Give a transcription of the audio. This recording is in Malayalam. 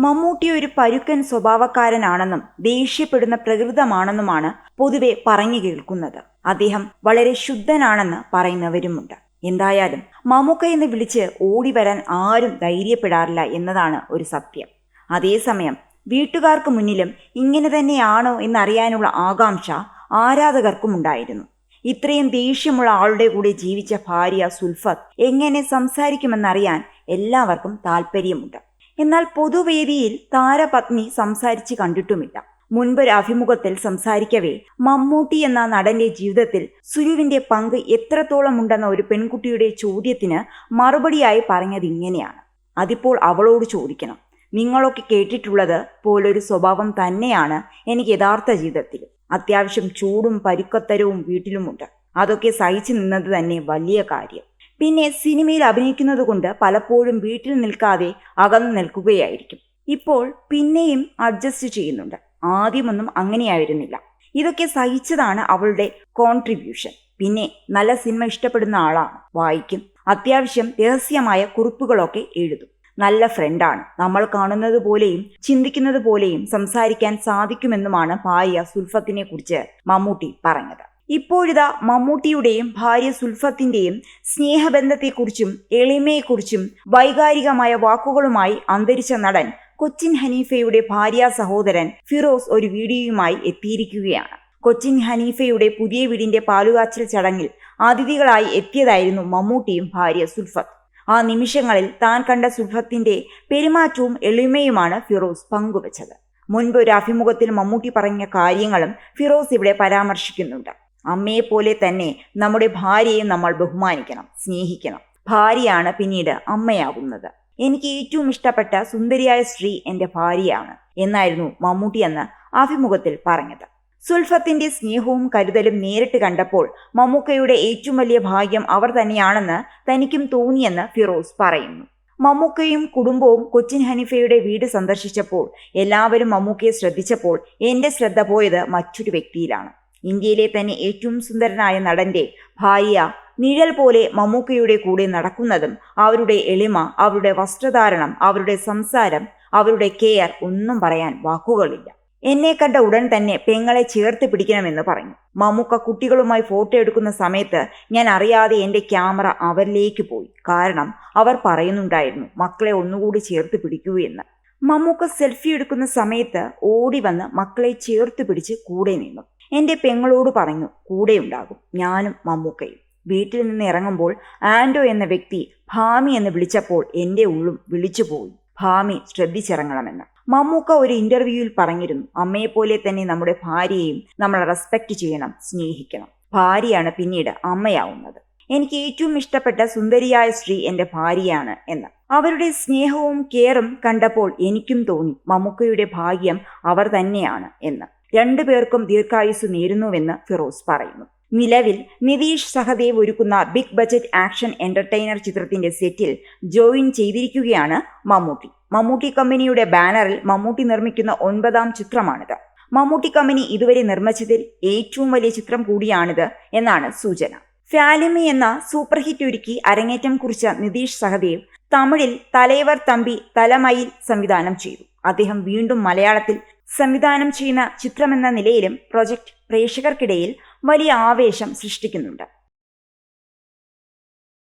മമ്മൂട്ടി ഒരു പരുക്കൻ സ്വഭാവക്കാരനാണെന്നും ദേഷ്യപ്പെടുന്ന പ്രകൃതമാണെന്നുമാണ് പൊതുവെ പറഞ്ഞു കേൾക്കുന്നത്. അദ്ദേഹം വളരെ ശുദ്ധനാണെന്ന് പറയുന്നവരുമുണ്ട്. എന്തായാലും മമ്മൂക്ക എന്ന് വിളിച്ച് ഓടി വരാൻ ആരും ധൈര്യപ്പെടാറില്ല എന്നതാണ് ഒരു സത്യം. അതേസമയം വീട്ടുകാർക്ക് മുന്നിലും ഇങ്ങനെ തന്നെയാണോ എന്നറിയാനുള്ള ആകാംക്ഷ ആരാധകർക്കുമുണ്ടായിരുന്നു. ഇത്രയും ദേഷ്യമുള്ള ആളുടെ കൂടെ ജീവിച്ച ഭാര്യ സുൽഫത്ത് എങ്ങനെ സംസാരിക്കുമെന്നറിയാൻ എല്ലാവർക്കും താല്പര്യമുണ്ട്. എന്നാൽ പൊതുവേദിയിൽ താരപത്നി സംസാരിച്ച് കണ്ടിട്ടുമില്ല. മുൻപൊരു അഭിമുഖത്തിൽ സംസാരിക്കവേ മമ്മൂട്ടി എന്ന നടന്റെ ജീവിതത്തിൽ സുലുവിന്റെ പങ്ക് എത്രത്തോളം ഉണ്ടെന്ന ഒരു പെൺകുട്ടിയുടെ ചോദ്യത്തിന് മറുപടിയായി പറഞ്ഞത് ഇങ്ങനെയാണ്: അതിപ്പോൾ അവളോട് ചോദിക്കണം. നിങ്ങളൊക്കെ കേട്ടിട്ടുള്ളത് പോലൊരു സ്വഭാവം തന്നെയാണ് എനിക്ക് യഥാർത്ഥ ജീവിതത്തിൽ. അത്യാവശ്യം ചൂടും പരുക്കത്തരവും വീട്ടിലുമുണ്ട്. അതൊക്കെ സഹിച്ചു നിന്നത് തന്നെ വലിയ കാര്യം. പിന്നെ സിനിമയിൽ അഭിനയിക്കുന്നത് കൊണ്ട് പലപ്പോഴും വീട്ടിൽ നിൽക്കാതെ അകന്നു നിൽക്കുകയായിരിക്കും. ഇപ്പോൾ പിന്നെയും അഡ്ജസ്റ്റ് ചെയ്യുന്നുണ്ട്. ആദ്യമൊന്നും അങ്ങനെയായിരുന്നില്ല. ഇതൊക്കെ സഹിച്ചതാണ് അവളുടെ കോൺട്രിബ്യൂഷൻ. പിന്നെ നല്ല സിനിമ ഇഷ്ടപ്പെടുന്ന ആളാണ്, വായിക്കും, അത്യാവശ്യം രഹസ്യമായ കുറിപ്പുകളൊക്കെ എഴുതും. നല്ല ഫ്രണ്ടാണ്. നമ്മൾ കാണുന്നത് പോലെയും ചിന്തിക്കുന്നത് പോലെയും സംസാരിക്കാൻ സാധിക്കുമെന്നുമാണ് ഭാര്യ സുൽഫത്തിനെ കുറിച്ച് മമ്മൂട്ടി പറഞ്ഞത്. ഇപ്പോഴിതാ മമ്മൂട്ടിയുടെയും ഭാര്യ സുൽഫത്തിന്റെയും സ്നേഹബന്ധത്തെക്കുറിച്ചും എളിമയെക്കുറിച്ചും വൈകാരികമായ വാക്കുകളുമായി അന്തരിച്ച നടൻ കൊച്ചിൻ ഹനീഫയുടെ ഭാര്യ സഹോദരൻ ഫിറോസ് ഒരു വീഡിയോയുമായി എത്തിയിരിക്കുകയാണ്. കൊച്ചിൻ ഹനീഫയുടെ പുതിയ വീടിന്റെ പാലുകാച്ചൽ ചടങ്ങിൽ അതിഥികളായി എത്തിയതായിരുന്നു മമ്മൂട്ടിയും ഭാര്യ സുൽഫത്ത്. ആ നിമിഷങ്ങളിൽ താൻ കണ്ട സുൽഫത്തിന്റെ പെരുമാറ്റവും എളിമയുമാണ് ഫിറോസ് പങ്കുവച്ചത്. മുൻപ് ഒരു അഭിമുഖത്തിൽ മമ്മൂട്ടി പറഞ്ഞ കാര്യങ്ങളും ഫിറോസ് ഇവിടെ പരാമർശിക്കുന്നുണ്ട്. അമ്മയെപ്പോലെ തന്നെ നമ്മുടെ ഭാര്യയെ നമ്മൾ ബഹുമാനിക്കണം, സ്നേഹിക്കണം. ഭാര്യയാണ് പിന്നീട് അമ്മയാകുന്നത്. എനിക്ക് ഏറ്റവും ഇഷ്ടപ്പെട്ട സുന്ദരിയായ സ്ത്രീ എൻ്റെ ഭാര്യയാണ് എന്നായിരുന്നു മമ്മൂട്ടി അന്ന് അഭിമുഖത്തിൽ പറഞ്ഞത്. സുൽഫത്തിന്റെ സ്നേഹവും കരുതലും നേരിട്ട് കണ്ടപ്പോൾ മമ്മൂക്കയുടെ ഏറ്റവും വലിയ ഭാഗ്യം അവർ തന്നെയാണെന്ന് തനിക്കും തോന്നിയെന്ന് ഫിറോസ് പറയുന്നു. മമ്മൂക്കയും കുടുംബവും കൊച്ചിൻ ഹനീഫയുടെ വീട് സന്ദർശിച്ചപ്പോൾ എല്ലാവരും മമ്മൂക്കയെ ശ്രദ്ധിച്ചപ്പോൾ എൻ്റെ ശ്രദ്ധ പോയത് മറ്റൊരു വ്യക്തിയിലാണ്. ഇന്ത്യയിലെ തന്നെ ഏറ്റവും സുന്ദരനായ നടന്റെ ഭാര്യ നിഴൽ പോലെ മമ്മൂക്കയുടെ കൂടെ നടക്കുന്നതും അവരുടെ എളിമ, അവരുടെ വസ്ത്രധാരണം, അവരുടെ സംസാരം, അവരുടെ കെയർ ഒന്നും പറയാൻ വാക്കുകളില്ല. എന്നെ കണ്ട ഉടൻ തന്നെ പെങ്ങളെ ചേർത്ത് പിടിക്കണമെന്ന് പറഞ്ഞു. മമ്മൂക്ക കുട്ടികളുമായി ഫോട്ടോ എടുക്കുന്ന സമയത്ത് ഞാൻ അറിയാതെ എൻ്റെ ക്യാമറ അവരിലേക്ക് പോയി. കാരണം അവർ പറയുന്നുണ്ടായിരുന്നു മക്കളെ ഒന്നുകൂടി ചേർത്ത് പിടിക്കൂ എന്ന്. മമ്മൂക്ക സെൽഫി എടുക്കുന്ന സമയത്ത് ഓടി വന്ന് മക്കളെ ചേർത്ത് പിടിച്ച് കൂടെ നിന്നു. എൻ്റെ പെങ്ങളോട് പറഞ്ഞു കൂടെ ഉണ്ടാകും ഞാനും മമ്മൂക്കയും. വീട്ടിൽ നിന്ന് ഇറങ്ങുമ്പോൾ ആൻഡോ എന്ന വ്യക്തി ഭാമി എന്ന് വിളിച്ചപ്പോൾ എൻ്റെ ഉള്ളും വിളിച്ചുപോയി, ഭാമി ശ്രദ്ധിച്ചിറങ്ങണമെന്ന്. മമ്മൂക്ക ഒരു ഇന്റർവ്യൂവിൽ പറഞ്ഞിരുന്നു, അമ്മയെപ്പോലെ തന്നെ നമ്മുടെ ഭാര്യയെയും നമ്മൾ റെസ്പെക്റ്റ് ചെയ്യണം, സ്നേഹിക്കണം. ഭാര്യയാണ് പിന്നീട് അമ്മയാവുന്നത്. എനിക്ക് ഏറ്റവും ഇഷ്ടപ്പെട്ട സുന്ദരിയായ സ്ത്രീ എൻ്റെ ഭാര്യയാണ് എന്ന്. അവരുടെ സ്നേഹവും കെയറും കണ്ടപ്പോൾ എനിക്കും തോന്നി മമ്മൂക്കയുടെ ഭാഗ്യം അവർ തന്നെയാണ് എന്ന്. രണ്ടുപേർക്കും ദീർഘായുസ് നേരുന്നുവെന്ന് ഫിറോസ് പറയുന്നു. നിലവിൽ നിതീഷ് സഹദേവ് ഒരുക്കുന്ന ബിഗ് ബജറ്റ് ആക്ഷൻ എന്റർടൈനർ ചിത്രത്തിന്റെ സെറ്റിൽ ജോയിൻ ചെയ്തിരിക്കുകയാണ് മമ്മൂട്ടി. മമ്മൂട്ടി കമ്പനിയുടെ ബാനറിൽ മമ്മൂട്ടി നിർമ്മിക്കുന്ന 9ാം ചിത്രമാണിത്. മമ്മൂട്ടി കമ്പനി ഇതുവരെ നിർമ്മിച്ചതിൽ ഏറ്റവും വലിയ ചിത്രം കൂടിയാണിത് എന്നാണ് സൂചന. ഫാലിമി എന്ന സൂപ്പർ ഹിറ്റ് ഒരുക്കി അരങ്ങേറ്റം കുറിച്ച നിതീഷ് സഹദേവ് തമിഴിൽ തലൈവർ തമ്പി തലമയിൽ സംവിധാനം ചെയ്തു. അദ്ദേഹം വീണ്ടും മലയാളത്തിൽ സംവിധാനം ചെയ്യുന്ന ചിത്രമെന്ന നിലയിലും പ്രൊജക്ട് പ്രേക്ഷകർക്കിടയിൽ വലിയ ആവേശം സൃഷ്ടിക്കുന്നുണ്ട്.